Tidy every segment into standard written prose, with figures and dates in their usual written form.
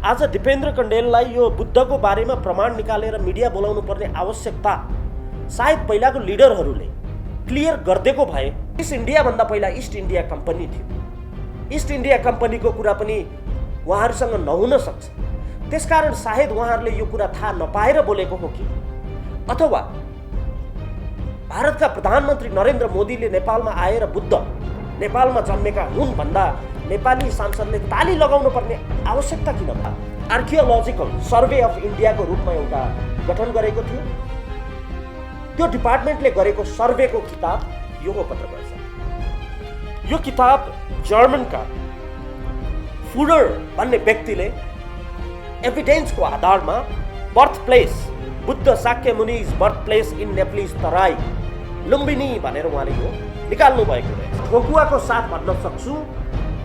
आज दिपेन्द्र कण्डेललाई यो बुद्धको बारेमा प्रमाण निकालेर मिडिया बोलाउनु पर्ने आवश्यकता सायद पहिलाको लिडरहरूले क्लियर गरिदिएको भए ईस्ट इन्डियाभन्दा पहिला ईस्ट इन्डिया कम्पनी थियो। ईस्ट इन्डिया कम्पनीको कुरा पनि उहाँहरूसँग नहुन सक्छ। त्यसकारण सायद उहाँहरूले यो कुरा थाहा नपाएर बोलेको हो कि, अथवा भारतका प्रधानमन्त्री नरेन्द्र मोदीले नेपालमा आएर बुद्ध नेपालमा जन्मेका हुन् भन्दा नेपाली सांसदले ताली लगाउनु पर्ने आवश्यकता किन भयो? आर्कियोलोजिकल सर्वे अफ इन्डियाको रूपमा एउटा गठन गरेको थियो। त्यो डिपार्टमेन्टले गरेको सर्वेको किताब यो हो पत्रकार। यो किताब जर्मनका फुडर भन्ने व्यक्तिले एभिडेन्सको आधारमा birth place Buddha Shakyamuni's birth place in Nepalese Terai Lumbini भनेर उहाँले यो निकाल्नु भएको रहेछ। ठोकुवाको साथ भन्न सक्छु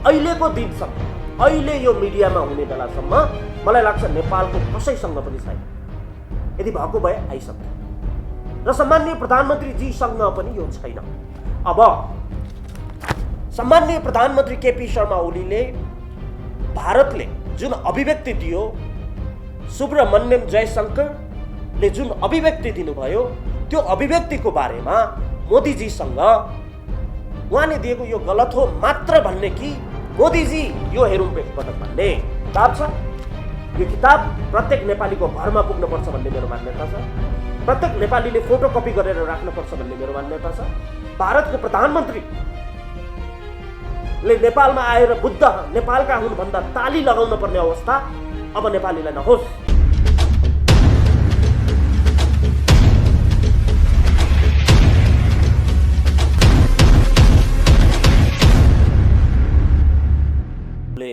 अहिलेको दिनसम्म, अहिले यो मिडियामा हुने बेलासम्म मलाई लाग्छ नेपालको कसैसँग पनि छैन। यदि भएको भए आइसक्यो र सम्माननीय प्रधानमन्त्रीजीसँग पनि यो छैन। अब सम्माननीय प्रधानमन्त्री केपी शर्मा ओलीले भारतले जुन अभिव्यक्ति दियो, सुब्रमण्यम जयशंकरले जुन अभिव्यक्ति दिनुभयो, त्यो अभिव्यक्तिको बारेमा मोदीजीसँग उहाँले दिएको यो गलत हो मात्र भन्ने कि मोदीजी यो हेरौँ एकपटक भन्ने किताब छ। यो किताब प्रत्येक नेपालीको घरमा पुग्नुपर्छ भन्ने मेरो मान्यता छ। प्रत्येक नेपालीले फोटोकपी गरेर राख्नुपर्छ भन्ने मेरो मान्यता छ। भारतको प्रधानमन्त्रीले नेपालमा आएर बुद्ध नेपालका हुन् भन्दा ताली लगाउन पर्ने अवस्था अब नेपालीलाई नहोस्।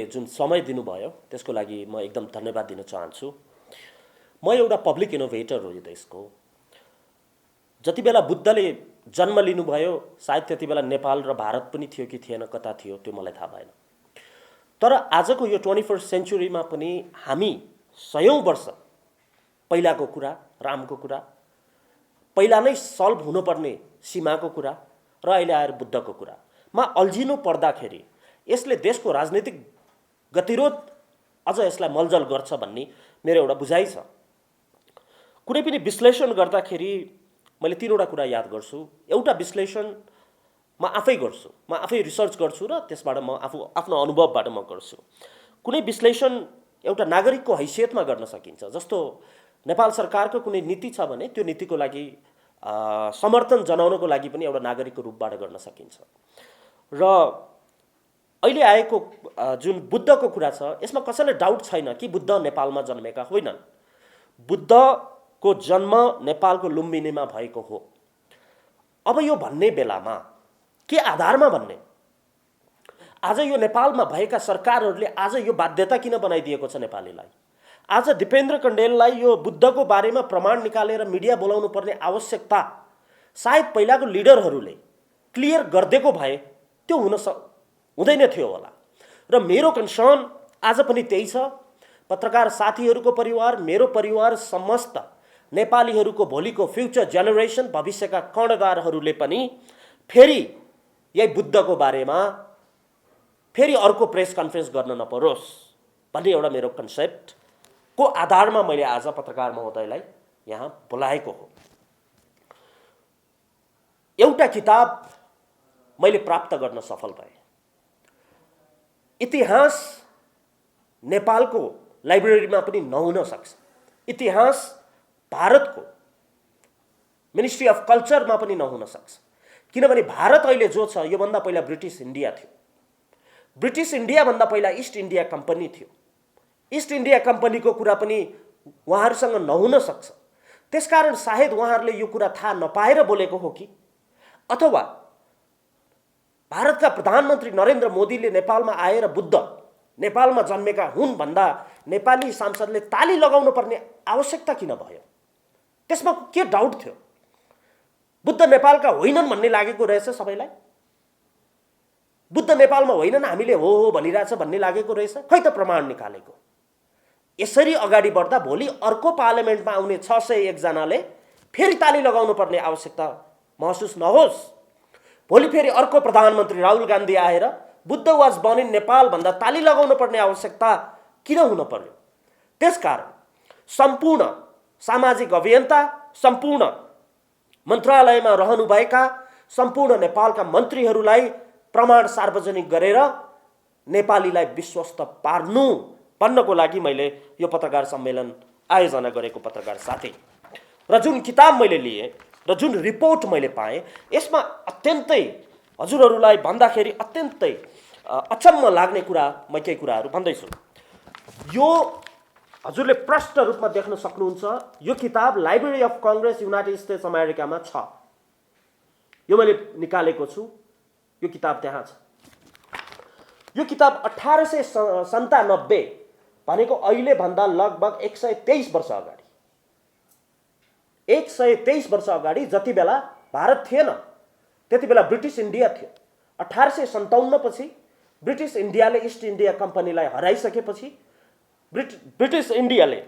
जुन समय दिनुभयो त्यसको लागि म एकदम धन्यवाद दिन चाहन्छु। म एउटा पब्लिक इनोभेटर हो यो देशको। जति बेला बुद्धले जन्म लिनुभयो सायद त्यति बेला नेपाल र भारत पनि थियो कि थिएन, कता थियो त्यो मलाई थाहा भएन। तर आजको यो 21st सेन्चुरीमा पनि हामी सयौं वर्ष पहिलाको कुरा, रामको कुरा, पहिला नै सल्भ हुनुपर्ने सीमाको कुरा र अहिले आएर बुद्धको कुरामा अल्झिनु पर्दाखेरि यसले देशको राजनीतिक गतिरोध अझ यसलाई मलजल गर्छ भन्ने मेरो एउटा बुझाइ छ। कुनै पनि विश्लेषण गर्दाखेरि मैले तीनवटा कुरा याद गर्छु। एउटा विश्लेषण म आफै गर्छु, म आफै रिसर्च गर्छु र त्यसबाट म आफ्नो अनुभवबाट म गर्छु। कुनै विश्लेषण एउटा नागरिकको हैसियतमा गर्न सकिन्छ। जस्तो नेपाल सरकारको कुनै नीति छ भने त्यो नीतिको लागि समर्थन जनाउनको लागि पनि एउटा नागरिकको रूपबाट गर्न सकिन्छ। र अहिले आएको जुन बुद्धको कुरा छ यसमा कसैलाई डाउट छैन कि बुद्ध नेपालमा जन्मेका होइनन्। बुद्धको जन्म नेपालको लुम्बिनीमा भएको हो। अब यो भन्ने बेलामा के आधारमा भन्ने? आज यो नेपालमा भएका सरकारहरूले आज यो बाध्यता किन बनाइदिएको छ नेपालीलाई? आज दिपेन्द्र कण्डेललाई यो बुद्धको बारेमा प्रमाण निकालेर मिडिया बोलाउनु पर्ने आवश्यकता सायद पहिलाको लिडरहरूले क्लियर गरिदिएको भए त्यो हुँदैन थियो होला। र मेरो कन्सर्न आज पनि त्यही छ। पत्रकार साथीहरूको परिवार, मेरो परिवार, समस्त नेपालीहरूको भोलिको फ्युचर जेनेरेसन, भविष्यका कर्णधारहरूले पनि फेरि यही बुद्धको बारेमा फेरि अर्को प्रेस कन्फरेन्स गर्न नपरोस् भन्ने एउटा मेरो कन्सेप्टको आधारमा मैले आज पत्रकार महोदयलाई यहाँ बोलाएको हो। एउटा किताब मैले प्राप्त गर्न सफल भएँ। इतिहास नेपालको लाइब्रेरीमा पनि नहुन सक्छ। इतिहास भारतको मिनिस्ट्री अफ कल्चरमा पनि नहुन सक्छ। किनभने भारत अहिले जो छ योभन्दा पहिला ब्रिटिस इन्डिया थियो। ब्रिटिस इन्डियाभन्दा पहिला ईस्ट इन्डिया कम्पनी थियो। ईस्ट इन्डिया कम्पनीको कुरा पनि उहाँहरूसँग नहुन सक्छ। त्यसकारण सायद उहाँहरूले यो कुरा थाहा नपाएर बोलेको हो कि, अथवा भारतका प्रधानमन्त्री नरेन्द्र मोदीले नेपालमा आएर बुद्ध नेपालमा जन्मेका हुन् भन्दा नेपाली सांसदले ताली लगाउनु पर्ने आवश्यकता किन भयो? त्यसमा के डाउट थियो? बुद्ध नेपालका होइनन् भन्ने लागेको रहेछ सबैलाई। बुद्ध नेपालमा होइनन् हामीले हो भनिरहेछ भन्ने लागेको रहेछ। खै त प्रमाण निकालेको? यसरी अगाडि बढ्दा भोलि अर्को पार्लियामेन्टमा आउने 601 जनाले फेरि ताली लगाउनु पर्ने आवश्यकता महसुस नहोस्। भोलि फेरि अर्को प्रधानमन्त्री राहुल गान्धी आएर Buddha was born in Nepal भन्दा ताली लगाउनु पर्ने आवश्यकता किन हुन पर्यो? त्यसकारण सम्पूर्ण सामाजिक अभियन्ता, सम्पूर्ण मन्त्रालयमा रहनुभएका सम्पूर्ण नेपालका मन्त्रीहरूलाई प्रमाण सार्वजनिक गरेर नेपालीलाई विश्वस्त पार्नु भन्नको लागि मैले यो पत्रकार सम्मेलन आयोजना गरेको पत्रकार साथी। र जुन किताब मैले लिएँ र जुन रिपोर्ट मैले पाएँ, यसमा अत्यन्तै हजुरहरूलाई भन्दाखेरि अत्यन्तै अचम्म लाग्ने कुरा म केही कुराहरू भन्दैछु। यो हजुरले प्रष्ट रूपमा देख्न सक्नुहुन्छ, यो किताब library of Congress United states अमेरिकामा छ। यो मैले निकालेको छु, यो किताब त्यहाँ छ। यो किताब 1897 भनेको अहिले भन्दा लगभग 123 वर्ष अगाडि, 123 वर्ष अगाडि जति बेला भारत थिएन, त्यति बेला ब्रिटिस इन्डिया थियो। 1857 पछि ब्रिटिस इन्डियाले इस्ट इन्डिया कम्पनीलाई हराइसकेपछि ब्रिटिस इन्डियाले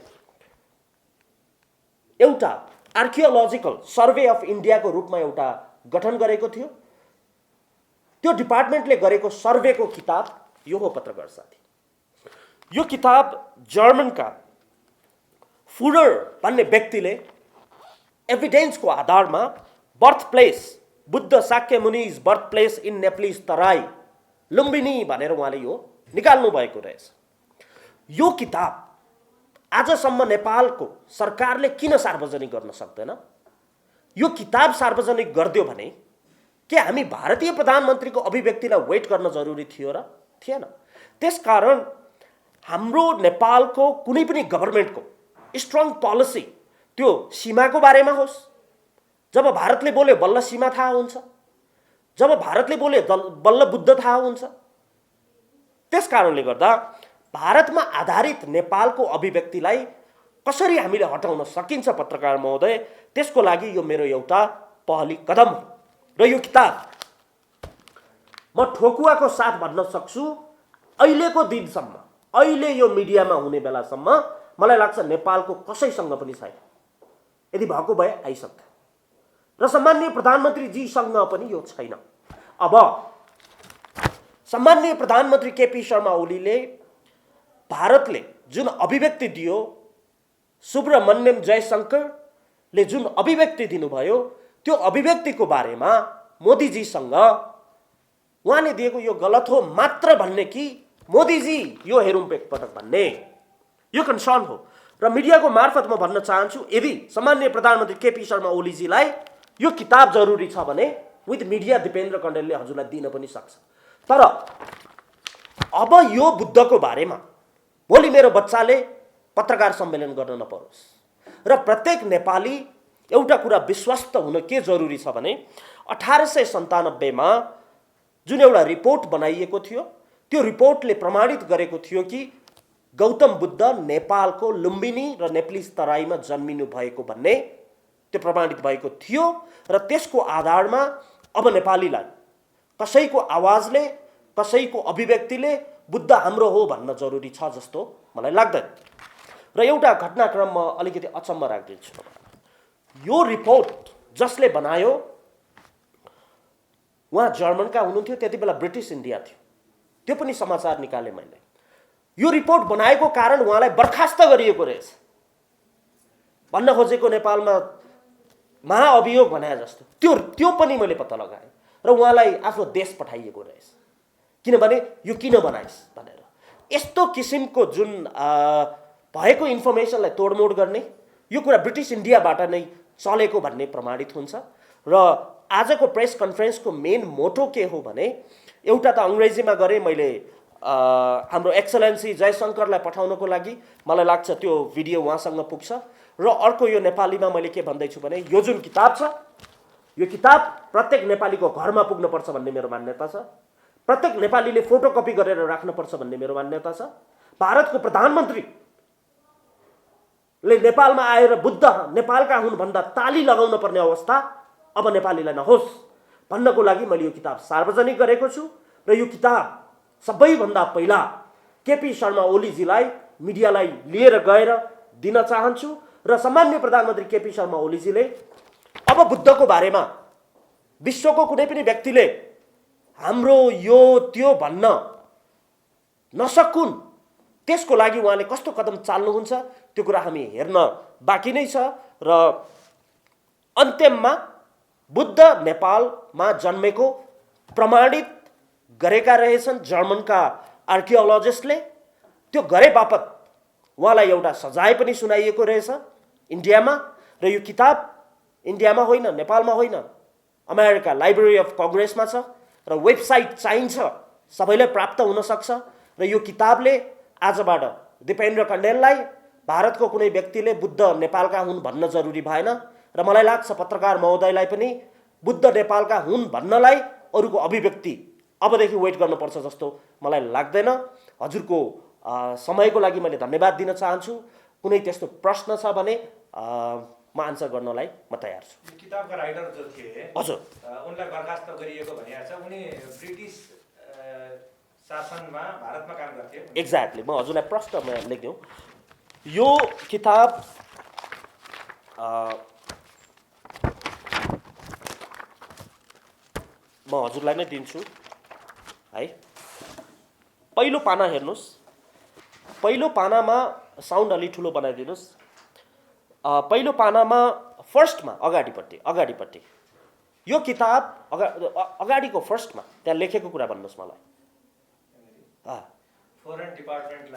एउटा आर्कियोलोजिकल सर्वे अफ इन्डियाको रूपमा एउटा गठन गरेको थियो। त्यो डिपार्टमेन्टले गरेको सर्वेको किताब यो हो पत्रकार साथी। यो किताब जर्मनका फुरर भन्ने व्यक्तिले एभिडेन्सको आधारमा birth place, Buddha Shakya munis birth place in नेप्लिस Terai Lumbini भनेर उहाँले यो निकाल्नु भएको रहेछ। यो किताब आजसम्म नेपालको सरकारले किन सार्वजनिक गर्न सक्दैन? यो किताब सार्वजनिक गरिदियो भने के हामी भारतीय प्रधानमन्त्रीको अभिव्यक्तिलाई वेट गर्न जरुरी थियो र? थिएन। त्यसकारण हाम्रो नेपालको कुनै पनि गभर्मेन्टको स्ट्रङ पोलिसी त्यो सीमाको बारेमा होस्, जब भारतले बोल्यो बल्ल सीमा थाहा हुन्छ, जब भारतले बोल्यो बल्ल बुद्ध थाहा हुन्छ। त्यसकारणले गर्दा भारतमा आधारित नेपालको अभिव्यक्तिलाई कसरी हामीले हटाउन सकिन्छ पत्रकार महोदय, त्यसको लागि यो मेरो एउटा पहली कदम हो। र यो किताब म ठोकुवाको साथ भन्न सक्छु, अहिलेको दिनसम्म, अहिले यो मिडियामा हुने बेलासम्म मलाई लाग्छ नेपालको कसैसँग पनि छैन। यदि भएको भए आइसक्थ्यो र सम्माननीय प्रधानमन्त्रीजीसँग पनि यो छैन। अब सम्माननीय प्रधानमन्त्री केपी शर्मा ओलीले भारतले जुन अभिव्यक्ति दियो, सुब्रमण्यम जयशंकरले जुन अभिव्यक्ति दिनुभयो, त्यो अभिव्यक्तिको बारेमा मोदीजीसँग उहाँले दिएको यो गलत हो मात्र भन्ने कि मोदीजी यो हेरौँ एकपटक भन्ने, यो कन्सर्न हो। र मिडियाको मार्फत म भन्न चाहन्छु, यदि सम्माननीय प्रधानमन्त्री केपी शर्मा ओलीजीलाई यो किताब जरुरी छ भने विथ मिडिया दिपेन्द्र कण्डेलले हजुरलाई दिन पनि सक्छ। तर अब यो बुद्धको बारेमा भोलि मेरो बच्चाले पत्रकार सम्मेलन गर्न नपरोस्। र प्रत्येक नेपाली एउटा कुरा विश्वस्त हुन के जरुरी छ भने 1897 मा जुन एउटा रिपोर्ट बनाइएको थियो, त्यो रिपोर्टले प्रमाणित गरेको थियो कि गौतम बुद्ध नेपालको लुम्बिनी र नेप्लिस तराईमा जन्मिनु भएको भन्ने त्यो प्रमाणित भएको थियो। र त्यसको आधारमा अब नेपालीलाई कसैको आवाजले, कसैको अभिव्यक्तिले बुद्ध हाम्रो हो भन्न जरुरी छ जस्तो मलाई लाग्दैन। र एउटा घटनाक्रम म अलिकति अचम्म राखिदिन्छु। यो रिपोर्ट जसले बनायो उहाँ जर्मनका हुनुहुन्थ्यो, त्यति बेला ब्रिटिस इन्डिया थियो, त्यो पनि समाचार निकाले मैले। यो रिपोर्ट बनाएको कारण उहाँलाई बर्खास्त गरिएको रहेछ भन्न खोजेको नेपालमा महाअभियोग भने जस्तो त्यो पनि मैले पत्ता लगाएँ र उहाँलाई आफ्नो देश पठाइएको रहेछ। किनभने यो किन बनाइस् भनेर यस्तो किसिमको जुन भएको इन्फर्मेसनलाई तोडमोड गर्ने यो कुरा ब्रिटिस इन्डियाबाट नै चलेको भन्ने प्रमाणित हुन्छ। र आजको प्रेस कन्फरेन्सको मेन मोटो के हो भने, एउटा त अङ्ग्रेजीमा गरेँ मैले हाम्रो एक्सलेन्सी जयशंकरलाई पठाउनको लागि, मलाई लाग्छ त्यो भिडियो उहाँसँग पुग्छ। र अर्को यो नेपालीमा मैले के भन्दैछु भने, यो जुन किताब छ, यो किताब प्रत्येक नेपालीको घरमा पुग्नुपर्छ भन्ने मेरो मान्यता छ। प्रत्येक नेपालीले फोटोकपी गरेर राख्नुपर्छ भन्ने मेरो मान्यता छ। भारतको प्रधानमन्त्रीले नेपालमा आएर बुद्ध नेपालका हुन् भन्दा ताली लगाउन पर्ने अवस्था अब नेपालीलाई नहोस् भन्नको लागि मैले यो किताब सार्वजनिक गरेको छु। र यो किताब सबैभन्दा पहिला केपी शर्मा ओलीजीलाई मिडियालाई लिएर गएर दिन चाहन्छु। र सम्माननीय प्रधानमन्त्री केपी शर्मा ओलीजीले अब बुद्धको बारेमा विश्वको कुनै पनि व्यक्तिले हाम्रो यो त्यो भन्न नसकुन्, त्यसको लागि उहाँले कस्तो कदम चाल्नुहुन्छ त्यो कुरा हामी हेर्न बाँकी नै छ। र अन्त्यमा बुद्ध नेपालमा जन्मेको प्रमाणित गरेका रहेछन् जर्मनका आर्कियोलोजिस्टले। त्यो गरे बापत उहाँलाई एउटा सजाय पनि सुनाइएको रहेछ इन्डियामा। र यो किताब इन्डियामा होइन, नेपालमा होइन, अमेरिका लाइब्रेरी अफ कङ्ग्रेसमा छ र वेबसाइट चाहिन्छ सबैलाई प्राप्त हुन सक्छ। र यो किताबले आजबाट दिपेन्द्र कण्डेललाई भारतको कुनै व्यक्तिले बुद्ध नेपालका हुन् भन्न जरुरी भएन। र मलाई लाग्छ पत्रकार महोदयलाई पनि बुद्ध नेपालका हुन् भन्नलाई अरूको अभिव्यक्ति अबदेखि वेट गर्नुपर्छ जस्तो मलाई लाग्दैन। हजुरको समयको लागि मैले धन्यवाद दिन चाहन्छु। कुनै त्यस्तो प्रश्न छ भने म आन्सर गर्नलाई म तयार छु। किताबका राइटर जो थिए हजुर, उनलाई बर्खास्त गरिएको भनिएको छ। उनी ब्रिटिस शासनमा भारतमा काम गर्थे। एक्ज्याक्टली। म हजुरलाई प्रश्न लेखिदिउँ। यो किताब म हजुरलाई नै दिन्छु है। पहिलो पाना हेर्नुहोस्। पहिलो पानामा साउन्ड अलि ठुलो बनाइदिनुहोस्। पहिलो पानामा फर्स्टमा अगाडिपट्टि यो किताब अगाडिको फर्स्टमा त्यहाँ लेखेको कुरा भन्नुहोस् मलाई।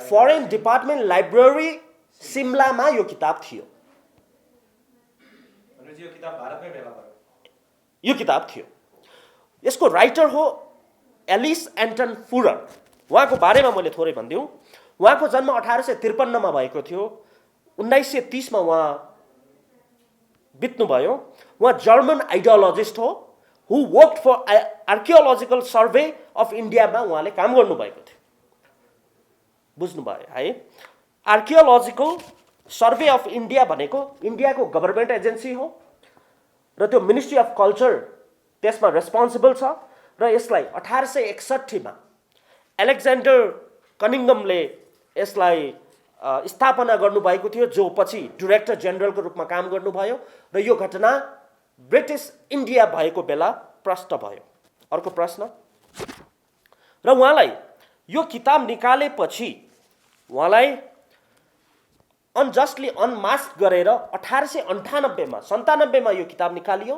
फरेन डिपार्टमेन्ट लाइब्रेरी सिमलामा यो किताब थियो। यो किताब थियो। यसको राइटर हो एलिस एन्टन फुरर। उहाँको बारेमा मैले थोरै भनिदिउँ। उहाँको जन्म 1853 भएको थियो। 1930 मा उहाँ बित्नुभयो। उहाँ जर्मन आइडियोलोजिस्ट हो who work for archaeological survey of इन्डियामा उहाँले काम गर्नुभएको थियो। बुझ्नुभयो है। आर्कियोलोजिकल सर्वे अफ इन्डिया भनेको इन्डियाको गभर्मेन्ट एजेन्सी हो र त्यो मिनिस्ट्री अफ कल्चर त्यसमा रेस्पोन्सिबल छ। र यसलाई 1861 मा एलेक्जेन्डर कनिङमले यसलाई स्थापना गर्नुभएको थियो, जो पछि डाइरेक्टर जेनरलको रूपमा काम गर्नुभयो। र यो घटना ब्रिटिस इन्डिया भएको बेला प्रष्ट भयो। अर्को प्रश्न। र उहाँलाई यो किताब निकालेपछि उहाँलाई अनजस्टली अनमास्क गरेर 1898 मा यो किताब निकालियो।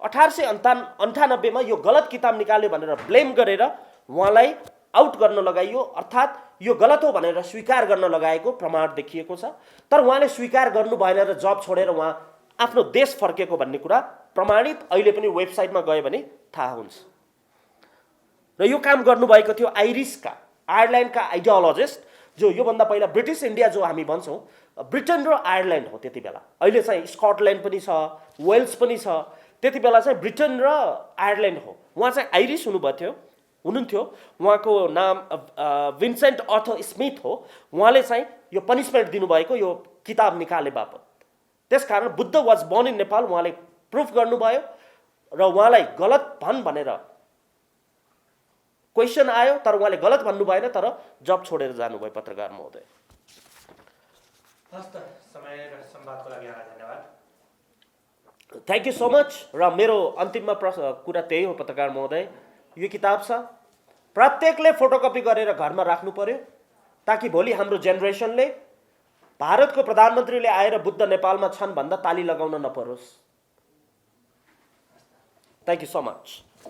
1898 मा यो गलत किताब निकाल्यो भनेर ब्लेम गरेर उहाँलाई आउट गर्न लगाइयो। अर्थात् यो गलत हो भनेर स्वीकार गर्न लगाएको प्रमाण देखिएको छ। तर उहाँले स्वीकार गर्नु भएन र जब छोडेर उहाँ आफ्नो देश फर्केको भन्ने कुरा प्रमाणित अहिले पनि वेबसाइटमा गयो भने थाहा हुन्छ। र यो काम गर्नुभएको थियो आयरल्यान्डका आइडियोलोजिस्ट, जो योभन्दा पहिला ब्रिटिस इन्डिया जो हामी भन्छौँ, ब्रिटेन र आयरल्यान्ड हो त्यति बेला। अहिले चाहिँ स्कटल्यान्ड पनि छ, वेल्स पनि छ। त्यति बेला चाहिँ ब्रिटेन र आयरल्यान्ड हो। उहाँ चाहिँ आइरिस हुनुहुन्थ्यो। उहाँको नाम विन्सेन्ट अर्थो स्मिथ हो। उहाँले चाहिँ यो पनिसमेन्ट दिनुभएको यो किताब निकाले बापत। त्यसकारण Buddha was born in Nepal उहाँले प्रुफ गर्नुभयो। र उहाँलाई गलत भन् भनेर क्वेसन आयो, तर उहाँले गलत भन्नु भएन, तर जब छोडेर जानुभयो पत्रकार महोदय। समय र संवादको लागि धन्यवाद। Thank you so much. र मेरो अन्तिममा कुरा त्यही हो पत्रकार महोदय, यो किताब छ, प्रत्येकले फोटोकपी गरेर घरमा राख्नु पर्यो ताकि भोलि हाम्रो जेनेरेसनले भारतको प्रधानमन्त्रीले आएर बुद्ध नेपालमा छन् भन्दा ताली लगाउन नपरोस्। Thank you so much.